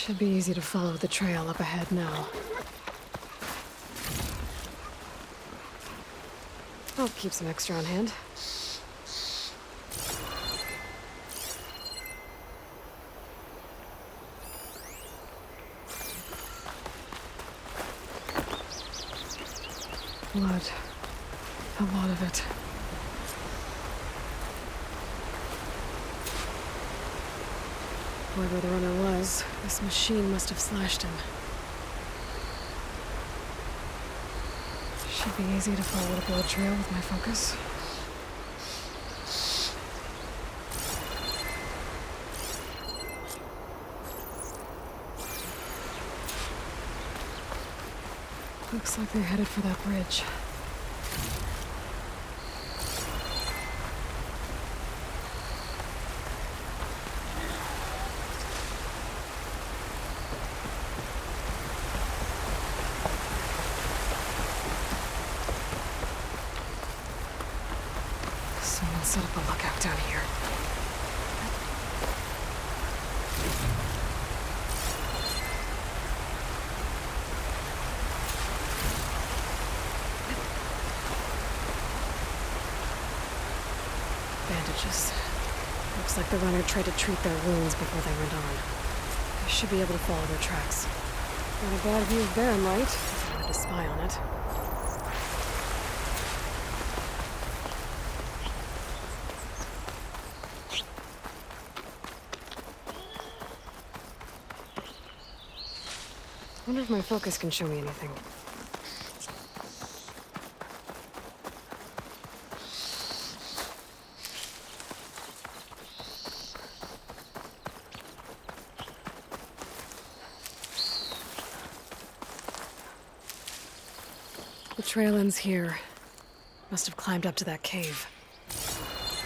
Should be easy to follow the trail up ahead now. I'll keep some extra on hand. Blood. A lot of it. Whoever the runner was, this machine must have slashed him. Should be easy to follow the blood trail with my focus. Looks like they're headed for that bridge. Someone set up a lookout down here. Bandages. Looks like the runner tried to treat their wounds before they went on. I should be able to follow their tracks. Not a bad view of Barren Light, if I wanted to spy on it. I wonder if my focus can show me anything. The trail ends here. Must have climbed up to that cave.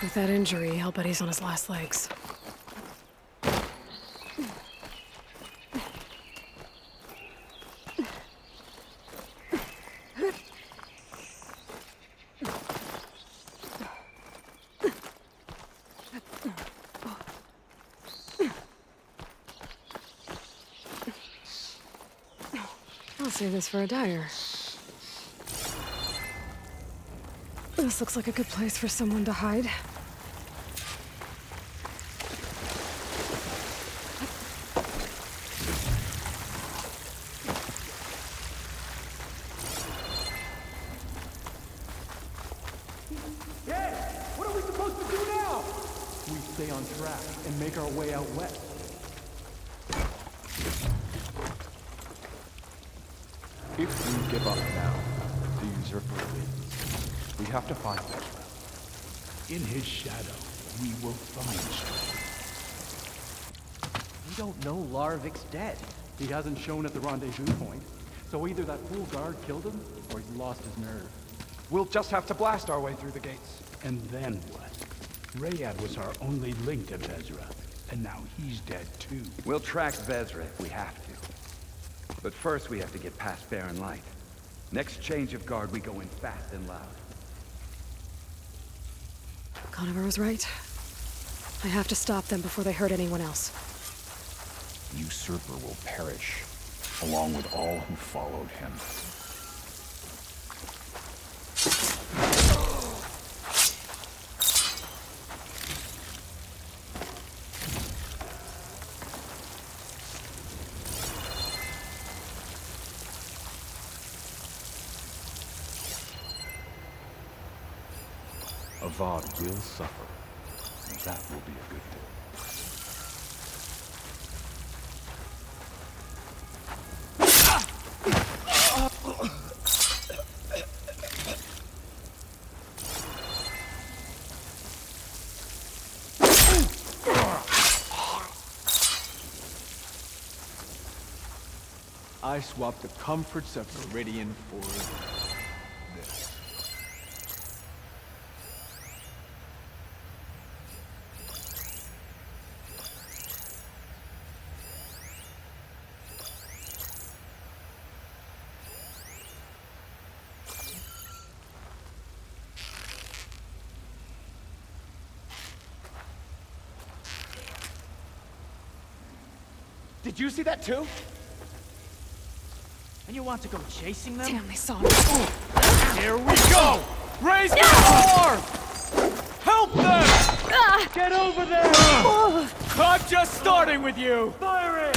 With that injury, I'll bet he's on his last legs. I'll save this for a dyer. This looks like a good place for someone to hide. Hey! What are we supposed to do now? We stay on track and make our way out west. If we give up now, the usurper wins. We have to find Ezra. In his shadow, we will find strength. We don't know Larvik's dead. He hasn't shown at the rendezvous point, so either that fool guard killed him, or he's lost his nerve. We'll just have to blast our way through the gates. And then what? Rayad was our only link to Vezra, and now he's dead too. We'll track Vezra if we have to. But first we have to get past Barren Light. Next change of guard, we go in fast and loud. Conover was right. I have to stop them before they hurt anyone else. Usurper will perish, along with all who followed him. Avad will suffer, and that will be a good thing. I swapped the comforts of Meridian for this. Did you see that too? And you want to go chasing them? Damn, they saw me. Here we go! Raise the bar! Help them! Get over there! I'm just starting with you! Fire it!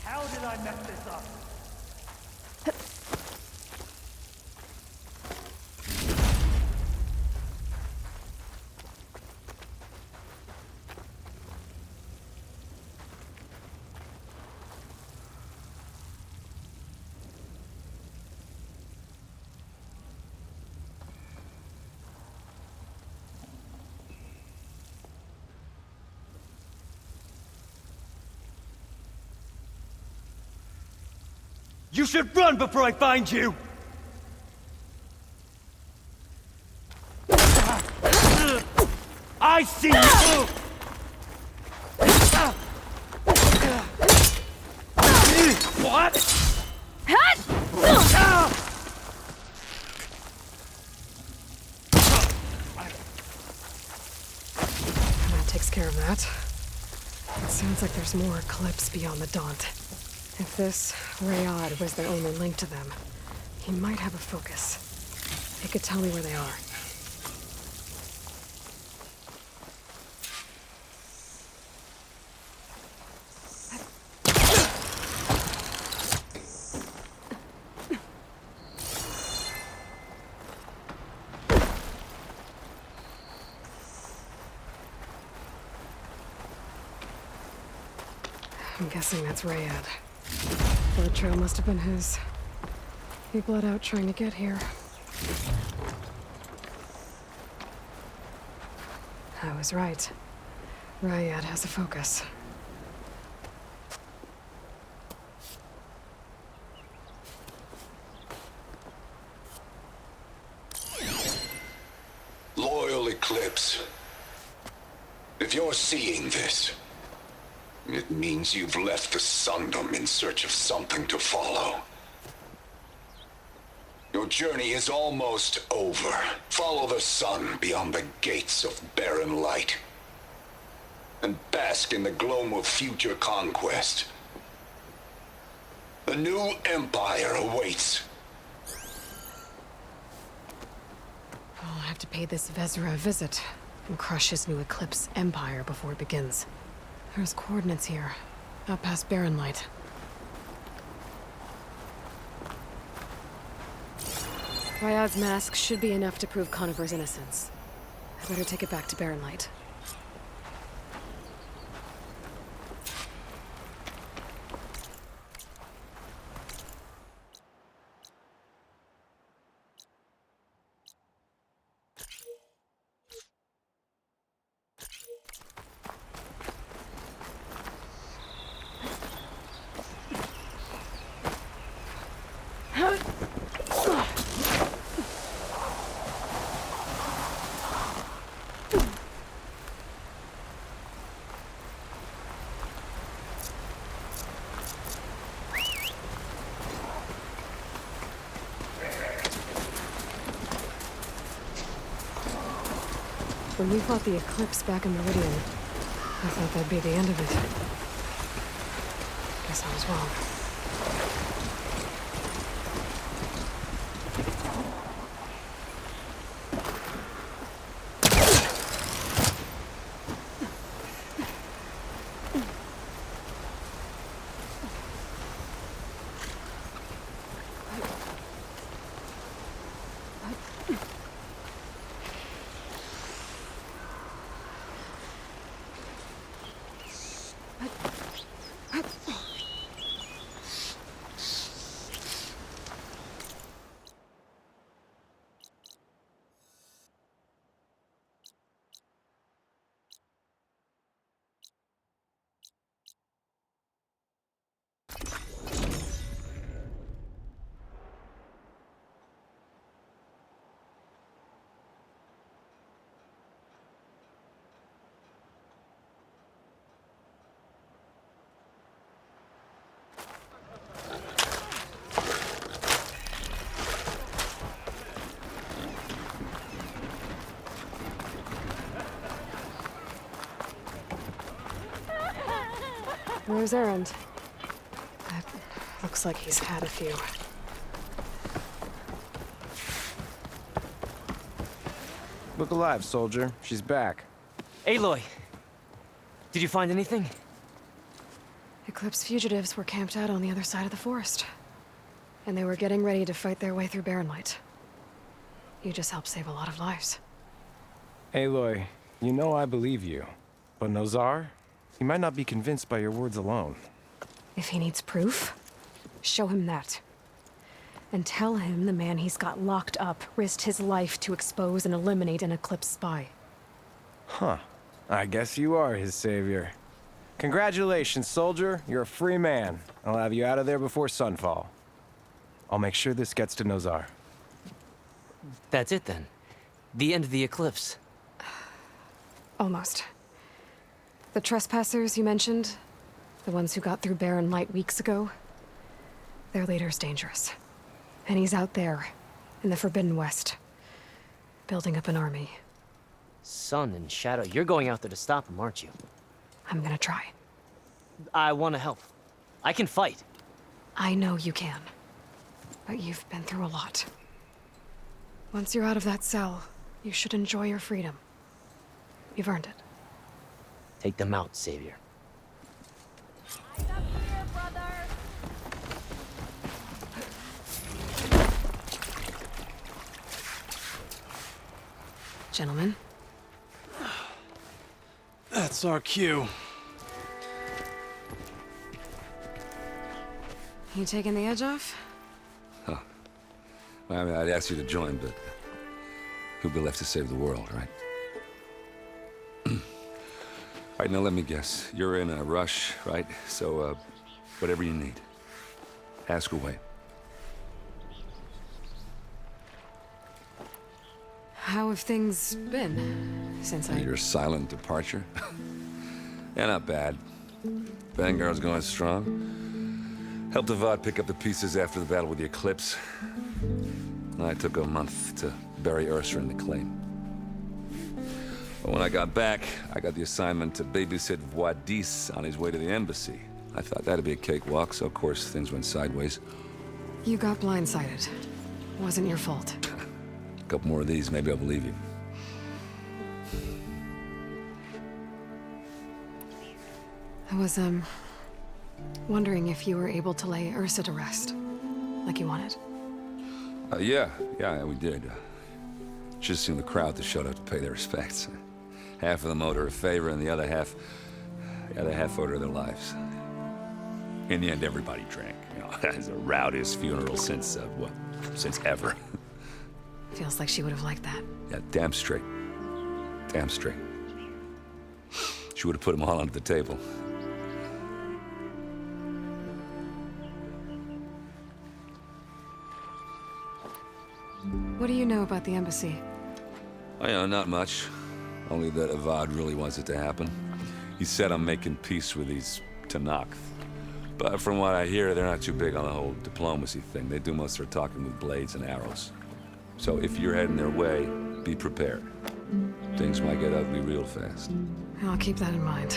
How did I mess this up? You should run before I find you! I see you! What? That takes care of that. It sounds like there's more Eclipse beyond the Daunt. If this Rayad was their only link to them, he might have a focus. It could tell me where they are. I'm guessing that's Rayad. The trail must have been his. He bled out trying to get here. I was right. Rayad has a focus. Loyal Eclipse. If you're seeing this, it means you've left the Sundom in search of something to follow. Your journey is almost over. Follow the sun beyond the gates of barren light, and bask in the gloam of future conquest. A new empire awaits. I'll have to pay this Vezra a visit and crush his new Eclipse empire before it begins. There's coordinates here, out past Barren Light. Ryad's mask should be enough to prove Conover's innocence. I better take it back to Barren Light. When we fought the Eclipse back in Meridian, I thought that'd be the end of it. Guess I was wrong. Where's Erend? That looks like he's had a few. Look alive, soldier. She's back. Aloy! Did you find anything? Eclipse fugitives were camped out on the other side of the forest. And they were getting ready to fight their way through Barren Light. You just helped save a lot of lives. Aloy, you know I believe you. But Nozar? He might not be convinced by your words alone. If he needs proof, show him that. And tell him the man he's got locked up risked his life to expose and eliminate an Eclipse spy. Huh. I guess you are his savior. Congratulations, soldier. You're a free man. I'll have you out of there before sunfall. I'll make sure this gets to Nozar. That's it then. The end of the Eclipse. Almost. The trespassers you mentioned, the ones who got through Barren Light weeks ago, their leader's dangerous. And he's out there, in the Forbidden West, building up an army. Sun and Shadow, you're going out there to stop him, aren't you? I'm gonna try. I want to help. I can fight. I know you can. But you've been through a lot. Once you're out of that cell, you should enjoy your freedom. You've earned it. Take them out, Savior. Gentlemen. That's our cue. You taking the edge off? Well, I mean, I'd ask you to join, but who'd be left to save the world, right? All right, now let me guess. You're in a rush, right? So, whatever you need, ask away. How have things been since Your silent departure? Yeah, not bad. Vanguard's going strong. Helped Avad pick up the pieces after the battle with the Eclipse. I took a month to bury Ursa in the claim. But when I got back, I got the assignment to babysit Wadis on his way to the embassy. I thought that'd be a cakewalk, so of course things went sideways. You got blindsided. Wasn't your fault. A couple more of these, maybe I'll believe you. I was, wondering if you were able to lay Ursa to rest, like you wanted. Yeah, we did. Just seen the crowd that showed up to pay their respects. Half of them owed her a favor, and the other half owed her their lives. In the end, everybody drank. You know, it's the rowdiest funeral since ever. Feels like she would have liked that. Yeah, damn straight. Damn straight. She would have put them all under the table. What do you know about the embassy? Oh, yeah, not much. Only that Avad really wants it to happen. He said I'm making peace with these Tanakh. But from what I hear, they're not too big on the whole diplomacy thing. They do most of their talking with blades and arrows. So if you're heading their way, be prepared. Things might get ugly real fast. I'll keep that in mind.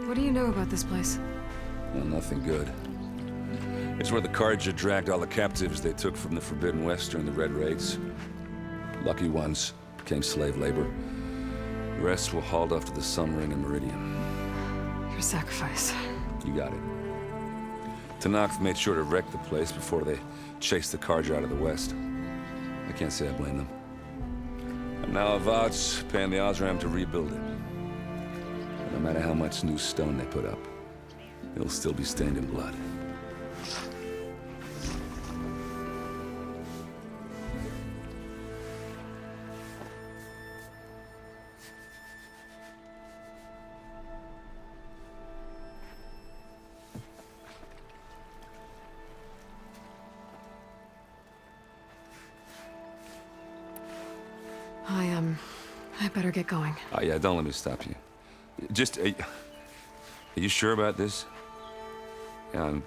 What do you know about this place? Well, nothing good. It's where the Carja dragged all the captives they took from the Forbidden West during the Red Raids. Lucky ones became slave labor. The rest were hauled off to the Sun Ring and Meridian. Your sacrifice. You got it. Tanakh made sure to wreck the place before they chased the Carja out of the West. I can't say I blame them. And now Avad's paying the Osram to rebuild it. No matter how much new stone they put up, it'll still be stained in blood. I better get going. Oh, yeah, don't let me stop you. Just, are you sure about this? Yeah, I'm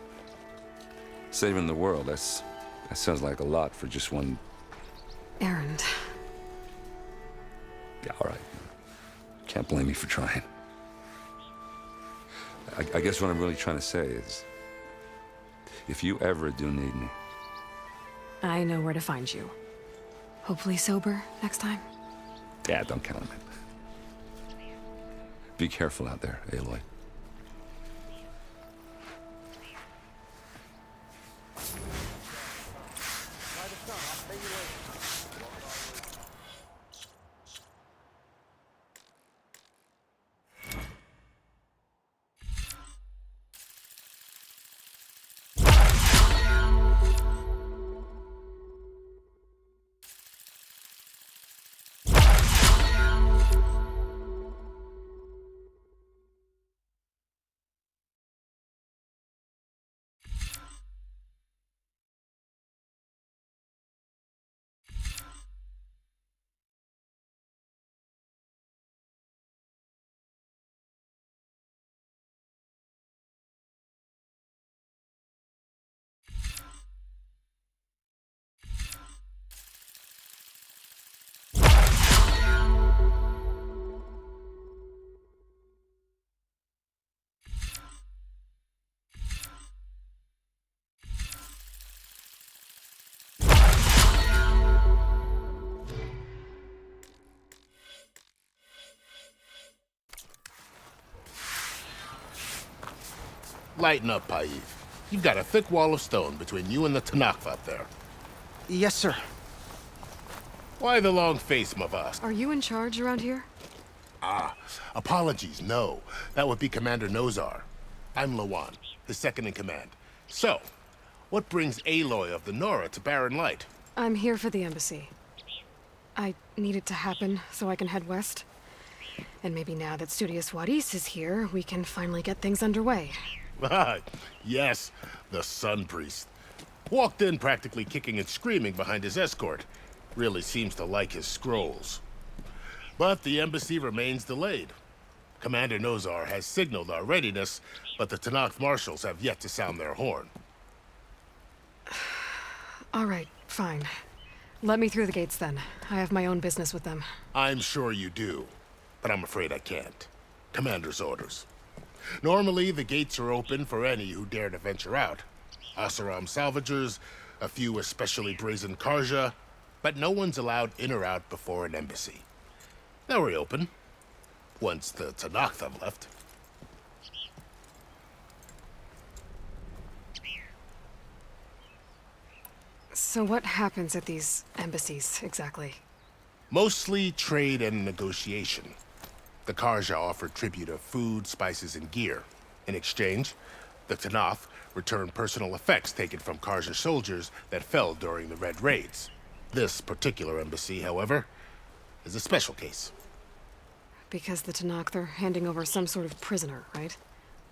saving the world. That sounds like a lot for just one... Erend. Yeah, all right. Can't blame me for trying. I guess what I'm really trying to say is, if you ever do need me... I know where to find you. Hopefully sober next time. Yeah, don't count on it. Be careful out there, Aloy. Lighten up, Paiv. You've got a thick wall of stone between you and the Tanakh up there. Yes, sir. Why the long face, Mavast? Are you in charge around here? Ah, apologies, no. That would be Commander Nozar. I'm Lawan, his second in command. So, what brings Aloy of the Nora to Barren Light? I'm here for the embassy. I need it to happen so I can head west. And maybe now that Studious Wadis is here, we can finally get things underway. Yes, the Sun Priest. Walked in practically kicking and screaming behind his escort. Really seems to like his scrolls. But the embassy remains delayed. Commander Nozar has signaled our readiness, but the Tanakh marshals have yet to sound their horn. All right, fine. Let me through the gates then. I have my own business with them. I'm sure you do, but I'm afraid I can't. Commander's orders. Normally, the gates are open for any who dare to venture out. Asaram salvagers, a few especially brazen Karja, but no one's allowed in or out before an embassy. They'll reopen, once the Tanakh have left. So what happens at these embassies, exactly? Mostly trade and negotiation. The Karja offer tribute of food, spices, and gear. In exchange, the Tanakh return personal effects taken from Karja soldiers that fell during the Red Raids. This particular embassy, however, is a special case. Because the Tanakh, they're handing over some sort of prisoner, right?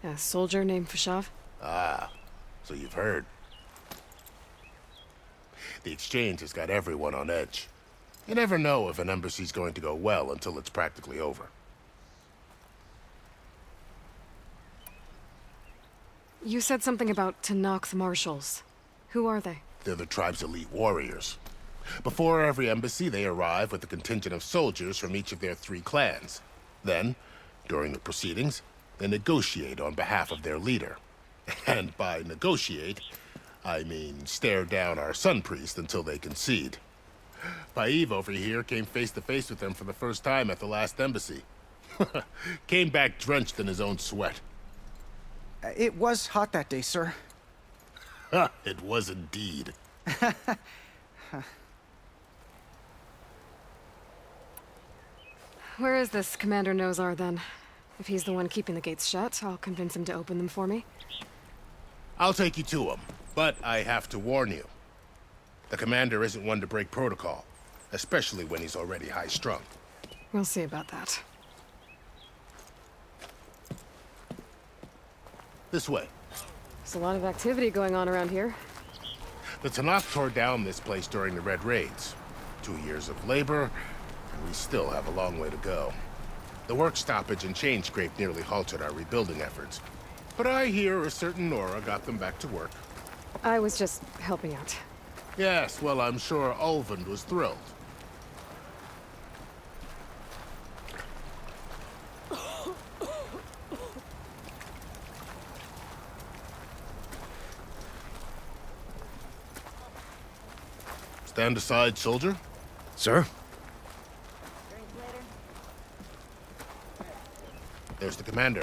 A soldier named Fashav? Ah, so you've heard. The exchange has got everyone on edge. You never know if an embassy's going to go well until it's practically over. You said something about Tanakh marshals. Who are they? They're the tribe's elite warriors. Before every embassy, they arrive with a contingent of soldiers from each of their 3 clans. Then, during the proceedings, they negotiate on behalf of their leader. And by negotiate, I mean stare down our Sun Priest until they concede. Paiv over here came face to face with them for the first time at the last embassy. Came back drenched in his own sweat. It was hot that day, sir. It was indeed. Where is this Commander Nozar, then? If he's the one keeping the gates shut, I'll convince him to open them for me. I'll take you to him, but I have to warn you. The commander isn't one to break protocol, especially when he's already high-strung. We'll see about that. This way. There's a lot of activity going on around here. The Tanakh tore down this place during the Red Raids. 2 years of labor, and we still have a long way to go. The work stoppage and Chainscrape nearly halted our rebuilding efforts. But I hear a certain Nora got them back to work. I was just helping out. Yes, well, I'm sure Ulvund was thrilled. Stand aside, soldier. Sir? There's the commander.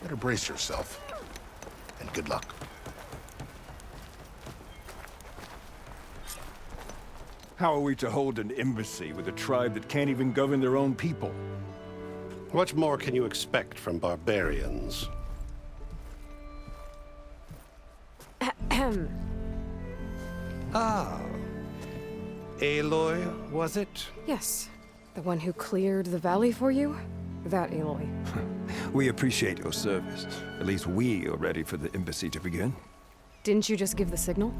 Better brace yourself. And good luck. How are we to hold an embassy with a tribe that can't even govern their own people? What more can you expect from barbarians? Ah. Aloy, was it? Yes. The one who cleared the valley for you? That Aloy. We appreciate your service. At least we are ready for the embassy to begin. Didn't you just give the signal?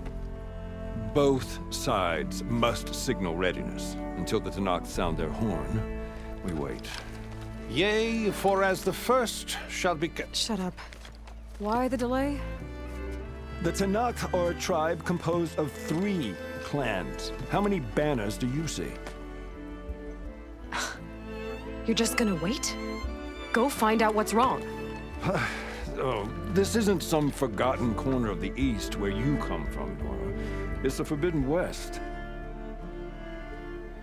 Both sides must signal readiness. Until the Tanakh sound their horn, we wait. Yea, for as the first shall be... Shut up. Why the delay? The Tanakh are a tribe composed of 3 clans. How many banners do you see? You're just gonna wait? Go find out what's wrong. Oh, this isn't some forgotten corner of the East where you come from, Nora. It's the Forbidden West.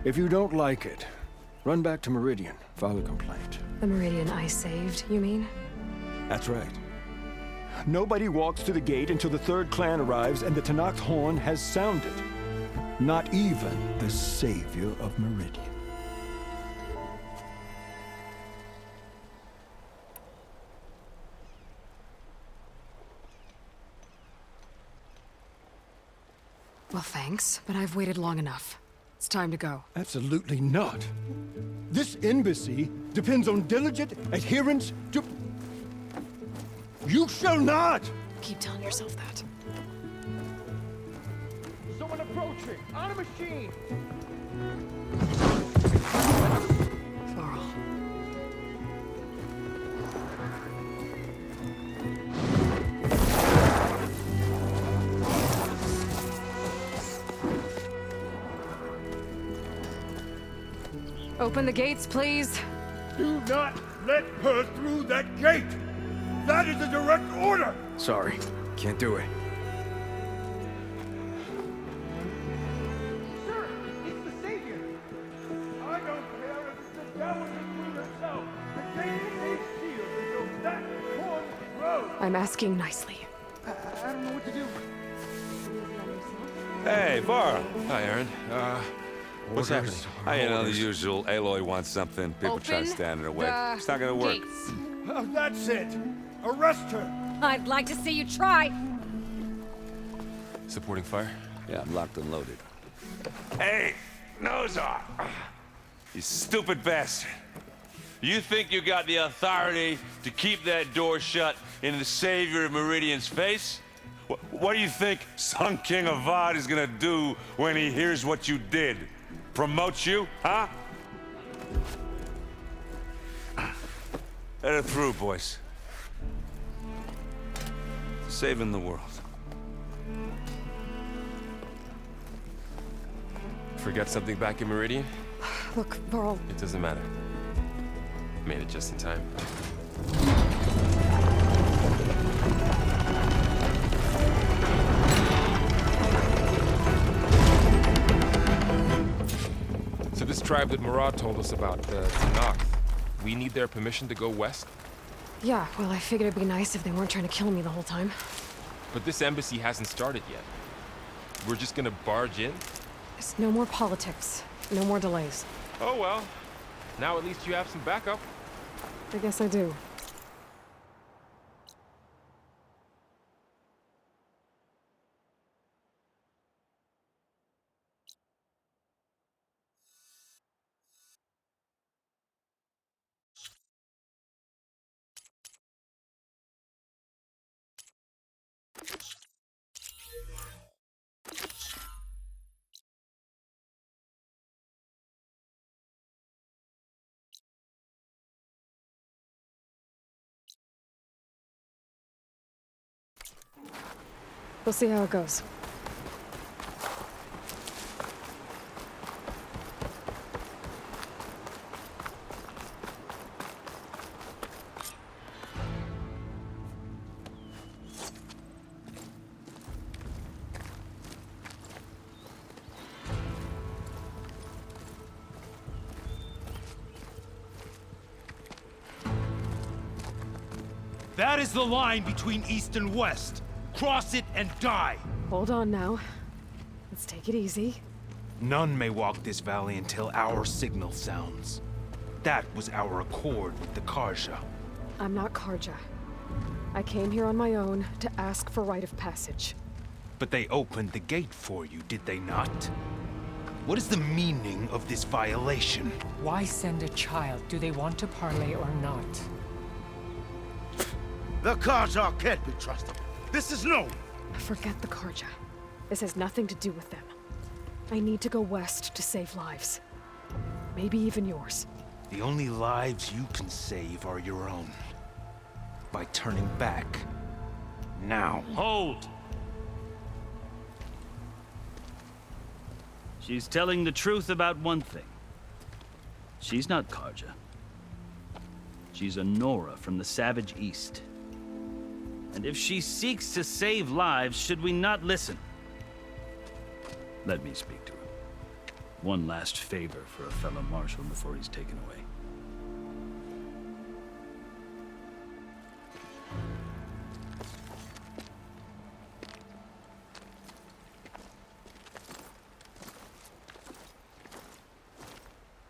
If you don't like it, run back to Meridian, file a complaint. The Meridian I saved, you mean? That's right. Nobody walks to the gate until the 3rd clan arrives and the Tanakh's horn has sounded. Not even the savior of Meridian. Well, thanks, but I've waited long enough. It's time to go. Absolutely not. This embassy depends on diligent adherence to... You shall not! Keep telling yourself that. Someone approaching! On a machine! Varl. Open the gates, please. Do not let her through that gate! That is a direct order! Sorry, can't do it. Sir, it's the Savior! I don't care if it's the devil between herself. The gate is sealed until that horn blows. I'm asking nicely. I don't know what to do. Hey, Varl. Hi, Aaron. What's happening? You know, the usual. Aloy wants something. People try to stand in her way. It's not gonna work. Oh, that's it! Arrest her! I'd like to see you try. Supporting fire? Yeah, I'm locked and loaded. Hey, Nozar! You stupid bastard. You think you got the authority to keep that door shut in the savior of Meridian's face? What do you think Sun King Avad is gonna do when he hears what you did? Promote you, huh? Let her through, boys. Saving the world. Forget something back in Meridian? Look, Varl. It doesn't matter. Made it just in time. So this tribe that Murad told us about, the Tanakh, we need their permission to go west? Yeah, well, I figured it'd be nice if they weren't trying to kill me the whole time. But this embassy hasn't started yet. We're just gonna barge in? There's no more politics. No more delays. Oh well. Now at least you have some backup. I guess I do. We'll see how it goes. That is the line between East and West. Cross it and die. Hold on now. Let's take it easy. None may walk this valley until our signal sounds. That was our accord with the Karja. I'm not Karja. I came here on my own to ask for rite of passage. But they opened the gate for you, did they not? What is the meaning of this violation? Why send a child? Do they want to parley or not? The Karja can't be trusted. This is known. Forget the Karja. This has nothing to do with them. I need to go west to save lives. Maybe even yours. The only lives you can save are your own. By turning back. Now. Hold! She's telling the truth about one thing. She's not Karja. She's a Nora from the Savage East. And if she seeks to save lives, should we not listen? Let me speak to her. One last favor for a fellow marshal before he's taken away.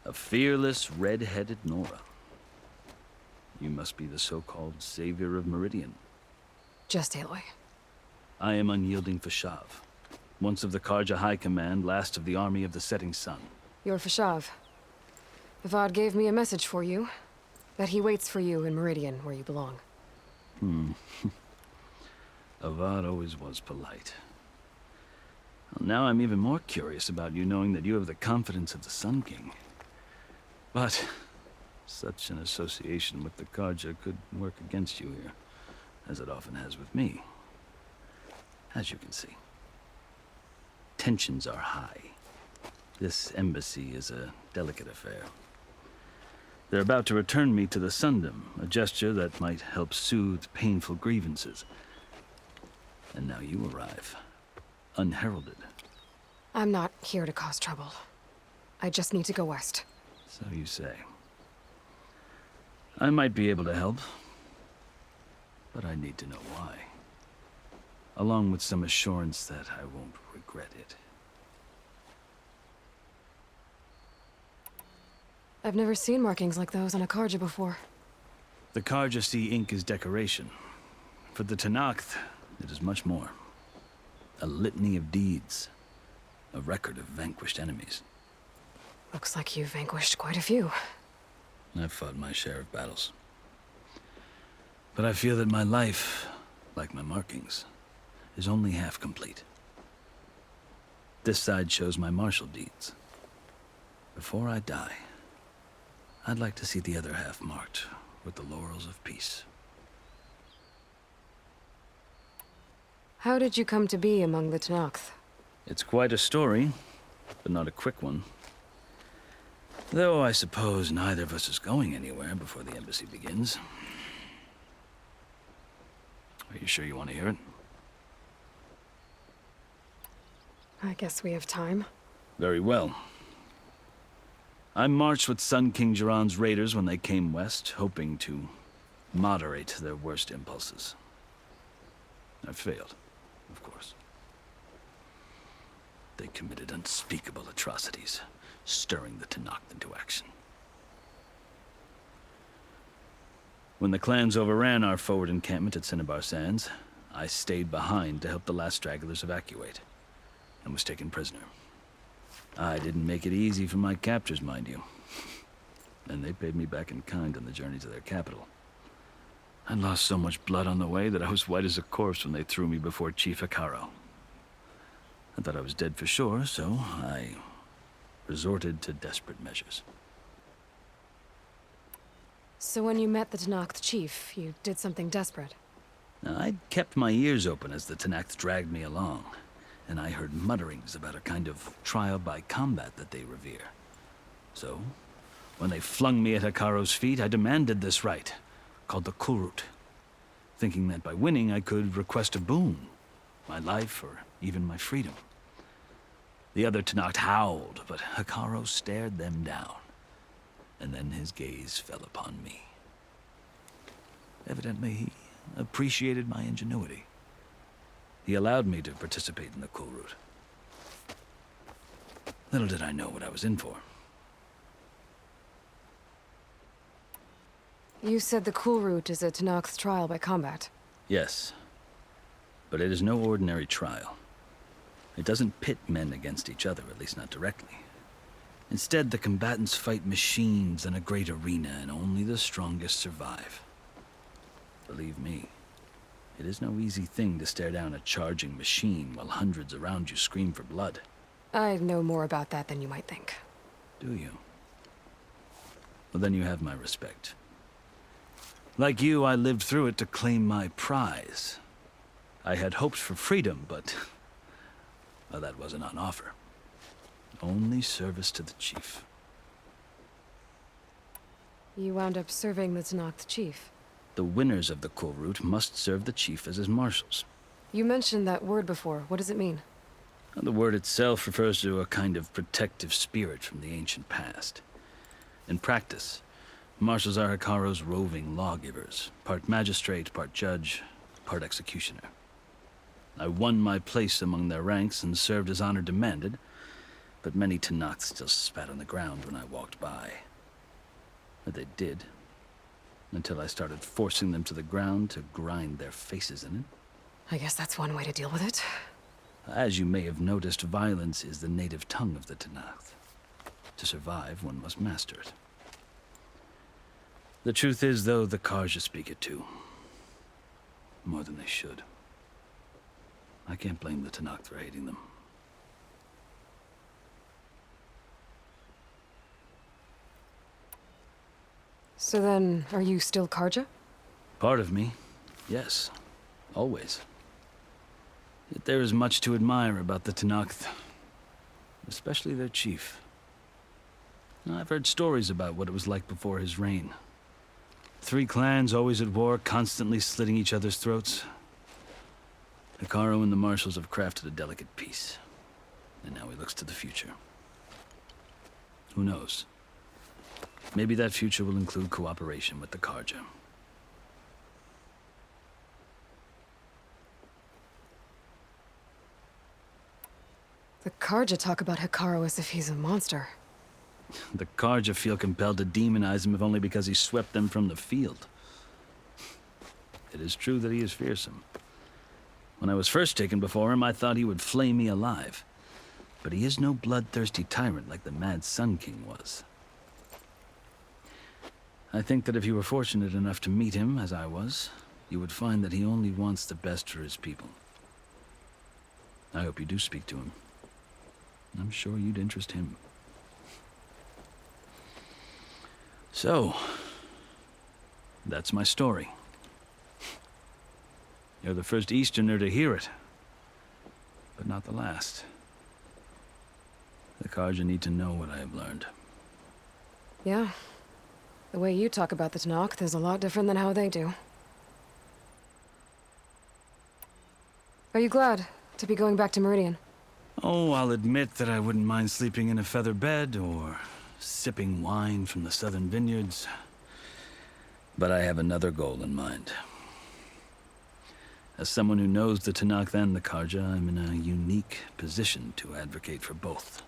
A fearless, red-headed Nora. You must be the so-called savior of Meridian. Just Aloy. I am unyielding Fashav. Once of the Karja High Command, last of the army of the setting sun. You're Fashav. Avad gave me a message for you. That he waits for you in Meridian, where you belong. Avad always was polite. Well, now I'm even more curious about you knowing that you have the confidence of the Sun King. But such an association with the Karja could work against you here, as it often has with me. As you can see. Tensions are high. This embassy is a delicate affair. They're about to return me to the Sundom, a gesture that might help soothe painful grievances. And now you arrive, unheralded. I'm not here to cause trouble. I just need to go west. So you say. I might be able to help, but I need to know why. Along with some assurance that I won't regret it. I've never seen markings like those on a Karja before. The Karja see ink as decoration. For the Tenakth, it is much more. A litany of deeds. A record of vanquished enemies. Looks like you've vanquished quite a few. I've fought my share of battles. But I feel that my life, like my markings, is only half complete. This side shows my martial deeds. Before I die, I'd like to see the other half marked with the laurels of peace. How did you come to be among the Tenakth? It's quite a story, but not a quick one. Though I suppose neither of us is going anywhere before the embassy begins. Are you sure you want to hear it? I guess we have time. Very well. I marched with Sun King Jiran's raiders when they came west, hoping to moderate their worst impulses. I failed, of course. They committed unspeakable atrocities, stirring the Tenakth into action. When the clans overran our forward encampment at Cinnabar Sands, I stayed behind to help the last stragglers evacuate, and was taken prisoner. I didn't make it easy for my captors, mind you. And they paid me back in kind on the journey to their capital. I lost so much blood on the way that I was white as a corpse when they threw me before Chief Hekaro. I thought I was dead for sure, so I resorted to desperate measures. So when you met the Tenakth chief, you did something desperate? Now, I'd kept my ears open as the Tenakth dragged me along, and I heard mutterings about a kind of trial by combat that they revere. So, when they flung me at Hekaro's feet, I demanded this right, called the Kurut, thinking that by winning I could request a boon, my life or even my freedom. The other Tenakth howled, but Hekaro stared them down, and then his gaze fell upon me. Evidently, he appreciated my ingenuity. He allowed me to participate in the cool route. Little did I know what I was in for. You said the cool route is a Tenakth's trial by combat. Yes, but it is no ordinary trial. It doesn't pit men against each other, at least not directly. Instead, the combatants fight machines in a great arena, and only the strongest survive. Believe me, it is no easy thing to stare down a charging machine while hundreds around you scream for blood. I know more about that than you might think. Do you? Well, then you have my respect. Like you, I lived through it to claim my prize. I had hoped for freedom, but well, that wasn't on offer. Only service to the chief. You wound up serving the Tenakth chief. The winners of the cool route must serve the chief as his marshals. You mentioned that word before. What does it mean? The word itself refers to a kind of protective spirit from the ancient past. In practice, marshals are Hekarro's roving lawgivers, part magistrate, part judge, part executioner. I won my place among their ranks and served as honor demanded, but many Tenakths still spat on the ground when I walked by. But they did, until I started forcing them to the ground to grind their faces in it. I guess that's one way to deal with it. As you may have noticed, violence is the native tongue of the Tenakth. To survive, one must master it. The truth is, though, the Karja speak it too. More than they should. I can't blame the Tenakth for hating them. So then, are you still Karja? Part of me, yes. Always. Yet there is much to admire about the Tenakth. Especially their chief. I've heard stories about what it was like before his reign. 3 clans always at war, constantly slitting each other's throats. Hekarro and the marshals have crafted a delicate peace. And now he looks to the future. Who knows? Maybe that future will include cooperation with the Karja. The Karja talk about Hekarro as if he's a monster. The Karja feel compelled to demonize him if only because he swept them from the field. It is true that he is fearsome. When I was first taken before him, I thought he would flay me alive. But he is no bloodthirsty tyrant like the Mad Sun King was. I think that if you were fortunate enough to meet him, as I was, you would find that he only wants the best for his people. I hope you do speak to him. I'm sure you'd interest him. So, that's my story. You're the first Easterner to hear it, but not the last. The Karja need to know what I have learned. Yeah. The way you talk about the Tenakth is a lot different than how they do. Are you glad to be going back to Meridian? Oh, I'll admit that I wouldn't mind sleeping in a feather bed or sipping wine from the southern vineyards. But I have another goal in mind. As someone who knows the Tenakth and the Karja, I'm in a unique position to advocate for both.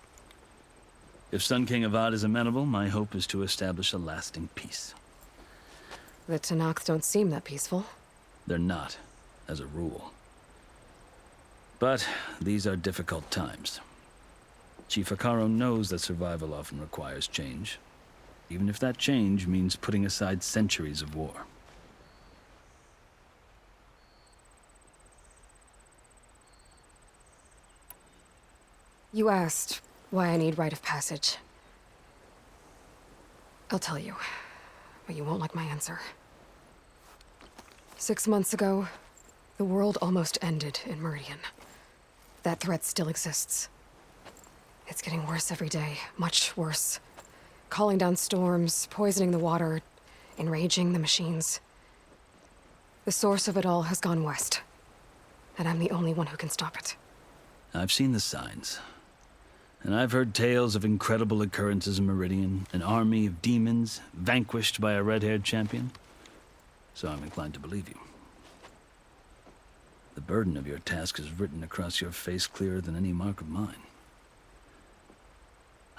If Sun King Avad is amenable, my hope is to establish a lasting peace. The Tenakth don't seem that peaceful. They're not, as a rule. But these are difficult times. Chief Hekarro knows that survival often requires change, even if that change means putting aside centuries of war. You asked why I need rite of passage. I'll tell you, but you won't like my answer. 6 months ago, the world almost ended in Meridian. That threat still exists. It's getting worse every day, much worse. Calling down storms, poisoning the water, enraging the machines. The source of it all has gone west, and I'm the only one who can stop it. I've seen the signs. And I've heard tales of incredible occurrences in Meridian, an army of demons vanquished by a red-haired champion. So I'm inclined to believe you. The burden of your task is written across your face clearer than any mark of mine.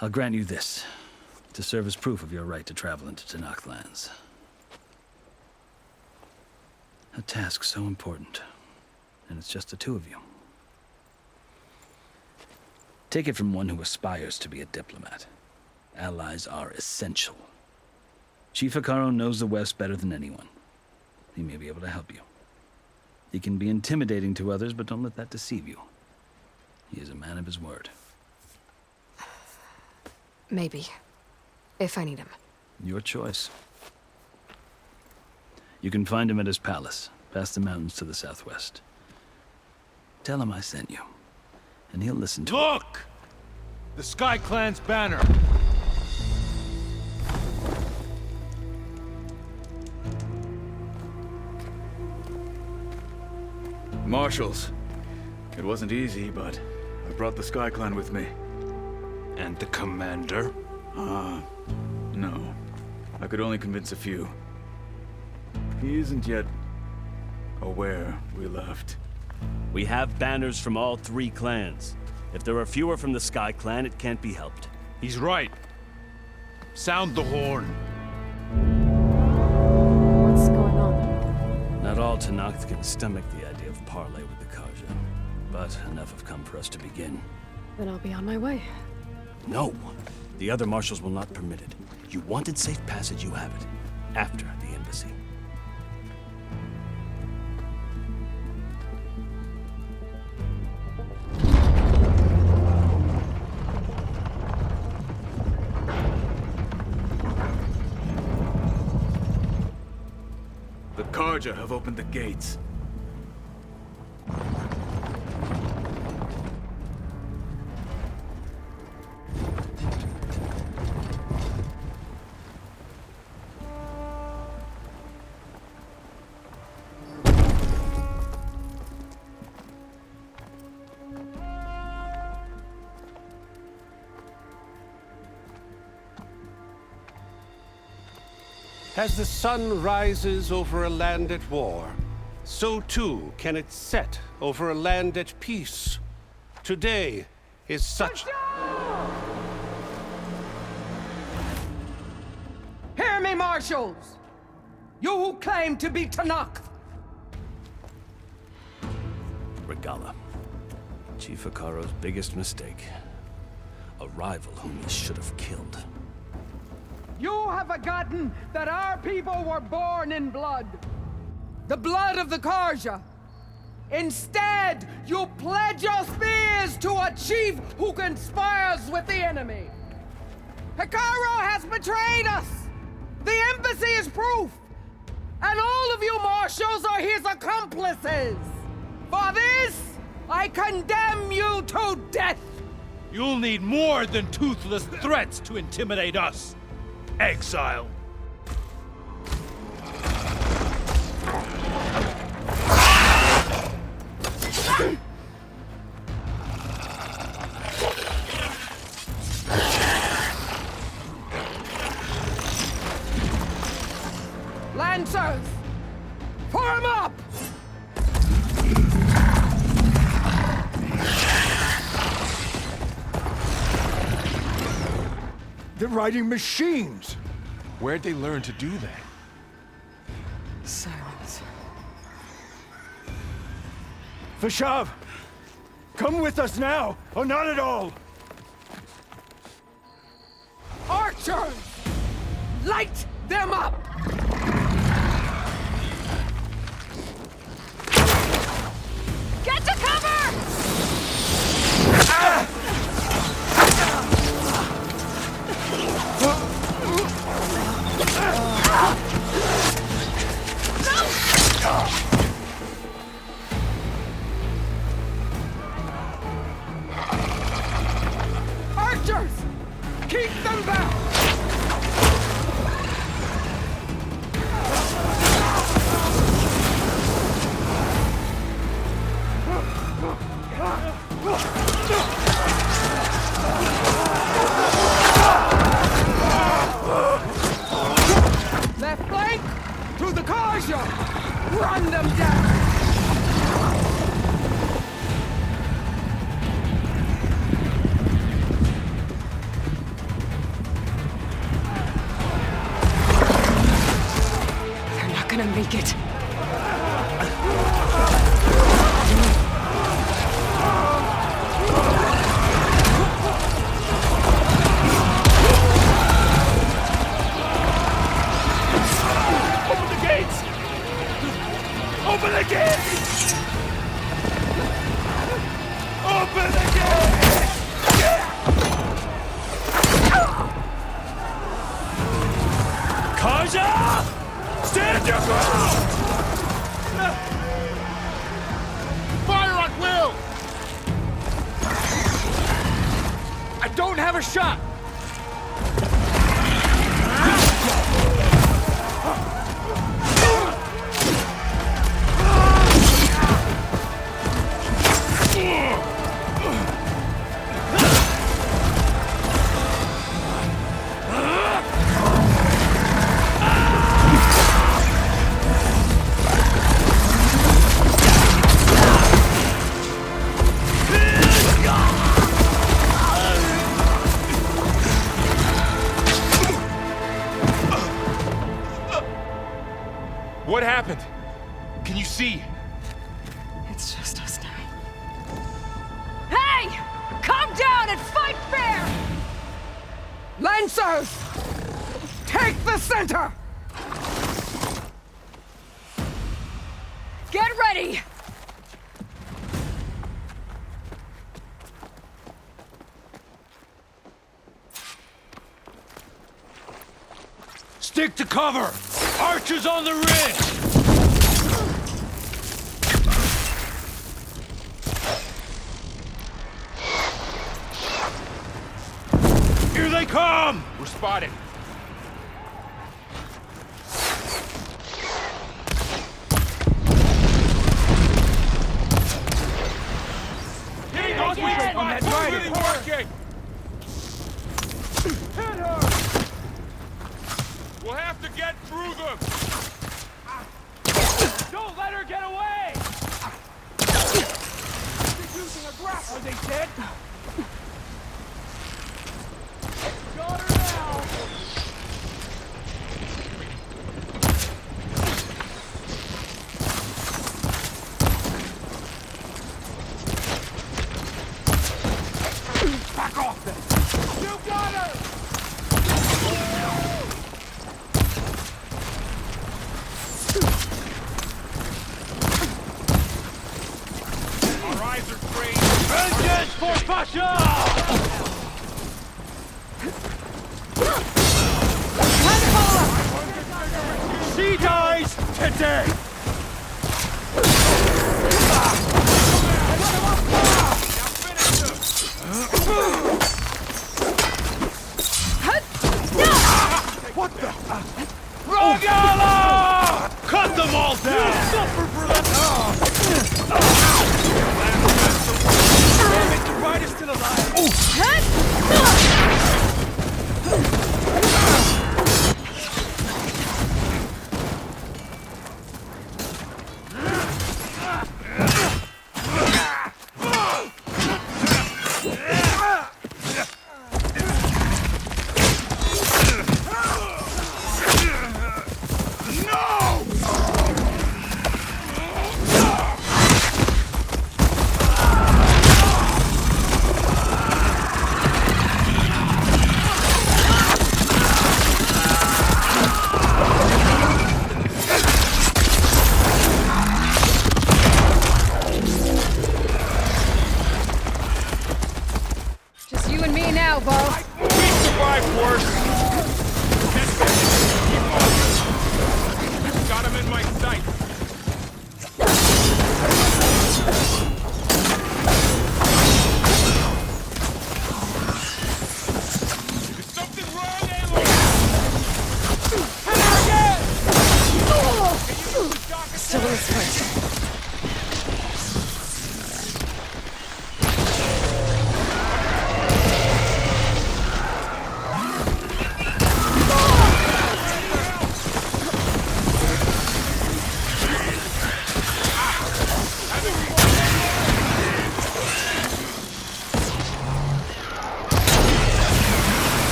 I'll grant you this, to serve as proof of your right to travel into Tenakth lands. A task so important, and it's just the two of you. Take it from one who aspires to be a diplomat. Allies are essential. Chief Hekarro knows the West better than anyone. He may be able to help you. He can be intimidating to others, but don't let that deceive you. He is a man of his word. Maybe. If I need him. Your choice. You can find him at his palace, past the mountains to the southwest. Tell him I sent you, and he'll listen to it. Look! The Sky Clan's banner! Marshals. It wasn't easy, but I brought the Sky Clan with me. And the commander? No. I could only convince a few. He isn't yet aware we left. We have banners from all 3 clans. If there are fewer from the Sky Clan, it can't be helped. He's right. Sound the horn. What's going on? Not all Tenakth can stomach the idea of parley with the Karja, but enough have come for us to begin. Then I'll be on my way. No! The other marshals will not permit it. You wanted safe passage, you have it. After the embassy. The Karja have opened the gates. As the sun rises over a land at war, so too can it set over a land at peace. Today is such... Hear me, marshals! You who claim to be Tenakth! Regala. Chief Hekarro's biggest mistake. A rival whom he should have killed. You have forgotten that our people were born in blood. The blood of the Karja. Instead, you pledge your spears to a chief who conspires with the enemy. Hekarro has betrayed us. The embassy is proof. And all of you marshals are his accomplices. For this, I condemn you to death. You'll need more than toothless threats to intimidate us. Exile. Lancers, form up! They're riding machines! Where'd they learn to do that? Silence. Vashav! Come with us now, or not at all! Archers! Light them up! Get to cover! Ah! Archers! Keep them back! Left flank! To the Karja! Run them down! Open the gates! Open the gates! Karja! Stand your ground! Fire at will! I don't have a shot! What happened? Can you see? It's just us now. Hey! Calm down and fight fair! Lancers! Take the center! Get ready! Stick to cover! Archers on the ridge! Here they come! We're spotted. Hit Don't her! wait On that right! really working! Hit her! We'll have to get through them! Don't let her get away! She's using a grapple! Are they dead? Got her now! Back off then! You got her! Our eyes are trained! Vengeance for Pasha! She dies today! What the? Rogala! Cut them all down! You suffer for that! Make the brightest still alive! Just you and me now, Bo. We survived worse! Keep on. Got him in my sight! Is something wrong, Aloy? Still in his place.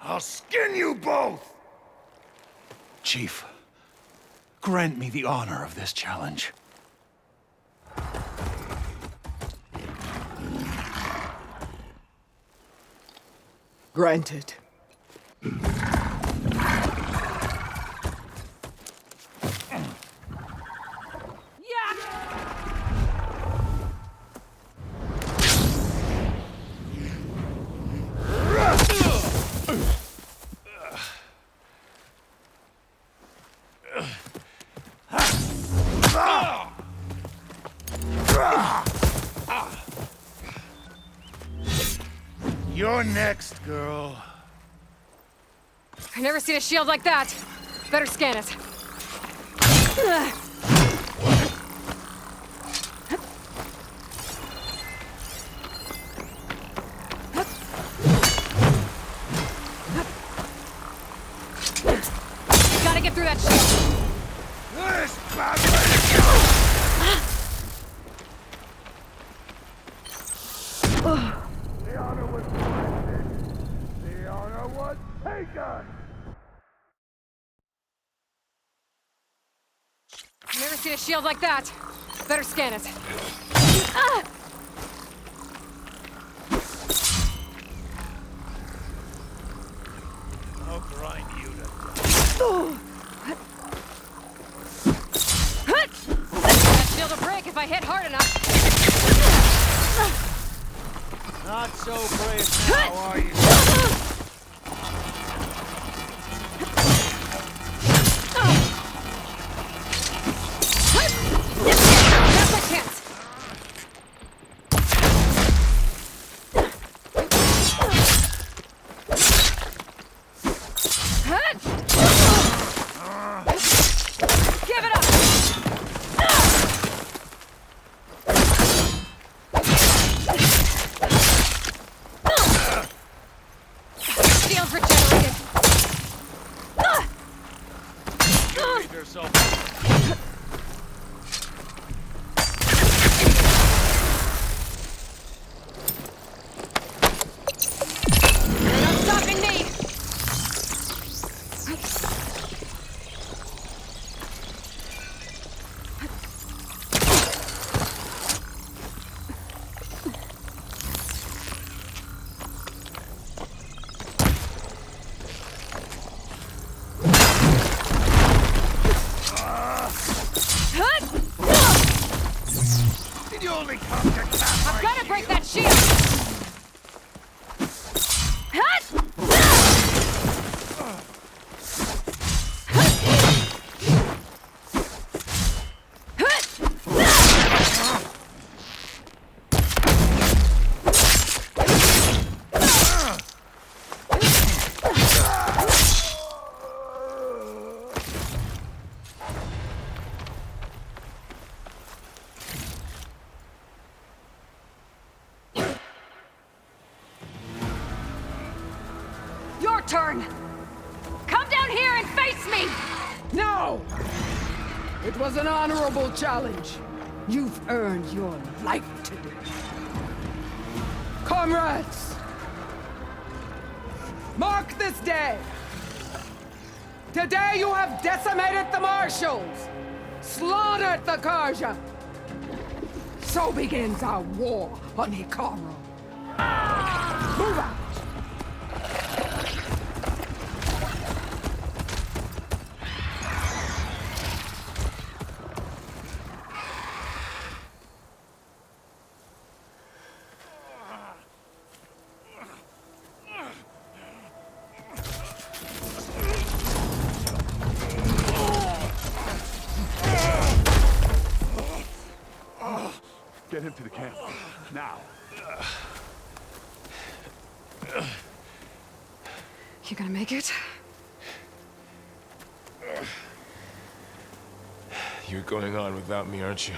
I'll skin you both! Chief, grant me the honor of this challenge. Granted. You're next, girl. I've never seen a shield like that. Better scan it. Gotta get through that shield. This bad way to go! The honor was granted. The honor was taken. I've never seen a shield like that. Better scan it. I'll grind you to death. That shield will break if I hit hard enough. Not so brave now, are you? That's my chance. Give it up. Shield's regenerated. Save yourself. You're not stopping me. Did you only come to cap I've got to break that shield. Your turn. Come down here and face me. No! It was an honorable challenge. You've earned your life today. Comrades! Mark this day! Today you have decimated the Marshals! Slaughtered the Karja! So begins our war on Hikaru. Move out! Get him to the camp. Now. You gonna make it? You're going on without me, aren't you?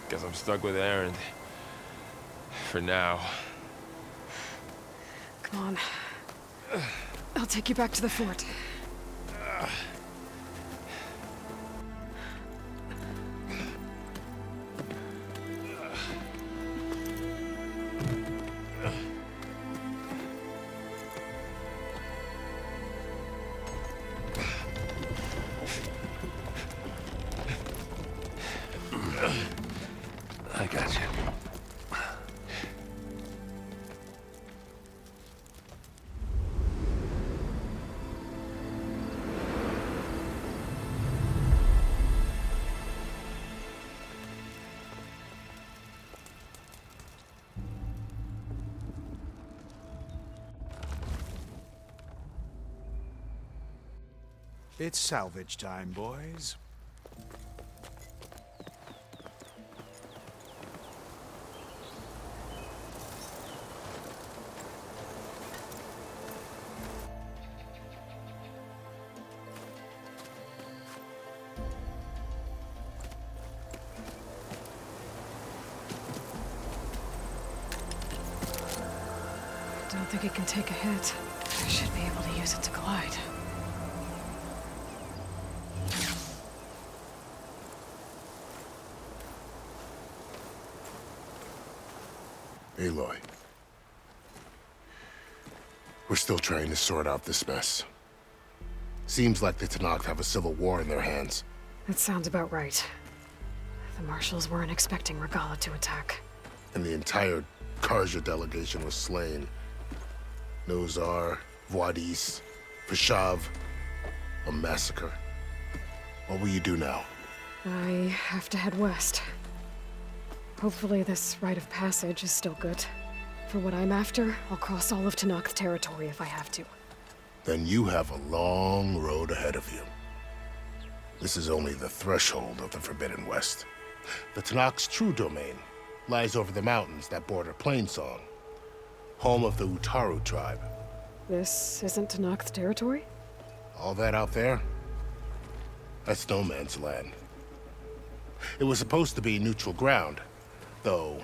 Guess I'm stuck with Aaron. For now. Come on. I'll take you back to the fort. It's salvage time, boys. Don't think it can take a hit. I should be able to use it to glide. Aloy. We're still trying to sort out this mess. Seems like the Tenakth have a civil war in their hands. That sounds about right. The marshals weren't expecting Regalla to attack. And the entire Karja delegation was slain. Nozar, Voidis, Vashav, a massacre. What will you do now? I have to head west. Hopefully this rite of passage is still good. For what I'm after, I'll cross all of Tenakth territory if I have to. Then you have a long road ahead of you. This is only the threshold of the Forbidden West. The Tenakth's true domain lies over the mountains that border Plainsong, home of the Utaru tribe. This isn't Tenakth territory? All that out there? That's no man's land. It was supposed to be neutral ground, though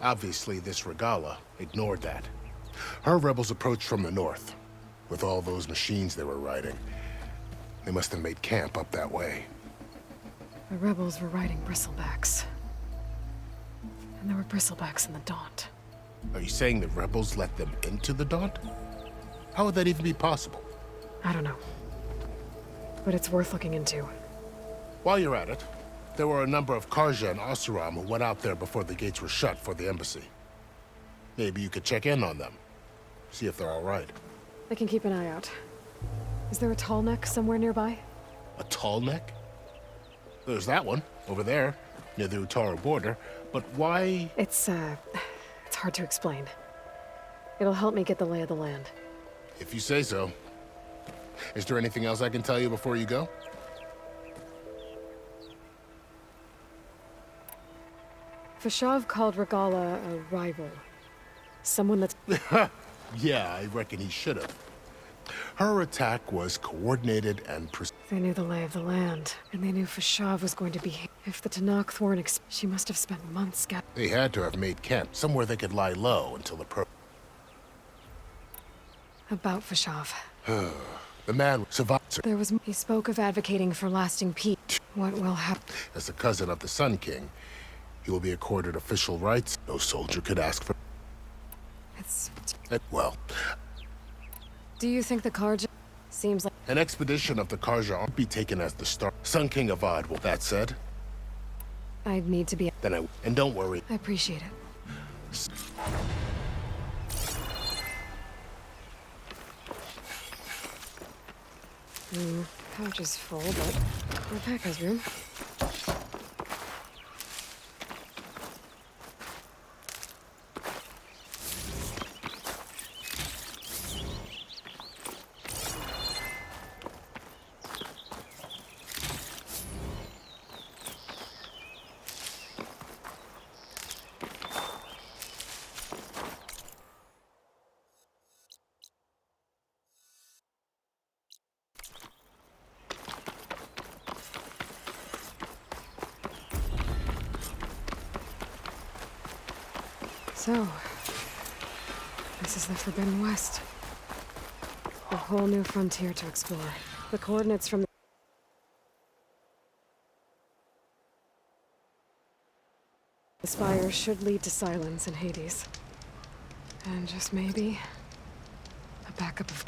obviously this Regalla ignored that. Her rebels approached from the north. With all those machines they were riding, they must have made camp up that way. The rebels were riding bristlebacks. And there were bristlebacks in the Daunt. Are you saying the rebels let them into the Daunt? How would that even be possible? I don't know. But it's worth looking into. While you're at it, there were a number of Karja and Oseram who went out there before the gates were shut for the embassy. Maybe you could check in on them. See if they're all right. I can keep an eye out. Is there a tall neck somewhere nearby? A tall neck? There's that one, over there, near the Utaru border. But why? It's hard to explain. It'll help me get the lay of the land. If you say so. Is there anything else I can tell you before you go? Vashav called Regalla a rival. Someone that's... Yeah, I reckon he should have. Her attack was coordinated and They knew the lay of the land, and they knew Vashav was going to be... If the Tenakth weren't she must have spent months They had to have made camp somewhere they could lie low until the About Vashav. The man survived. There was... He spoke of advocating for lasting peace. What will happen? As the cousin of the Sun King, he will be accorded official rights no soldier could ask for. It's... Well... Do you think the Karja... Seems like... An expedition of the Karja won't be taken as the start. Sun King Avad will... That said... I'd need to be... Then I... And don't worry. I appreciate it. Pouch is full, but my pack has room. So, this is the Forbidden West. A whole new frontier to explore. The coordinates from the spire should lead to Silence and Hades. And just maybe, a backup of...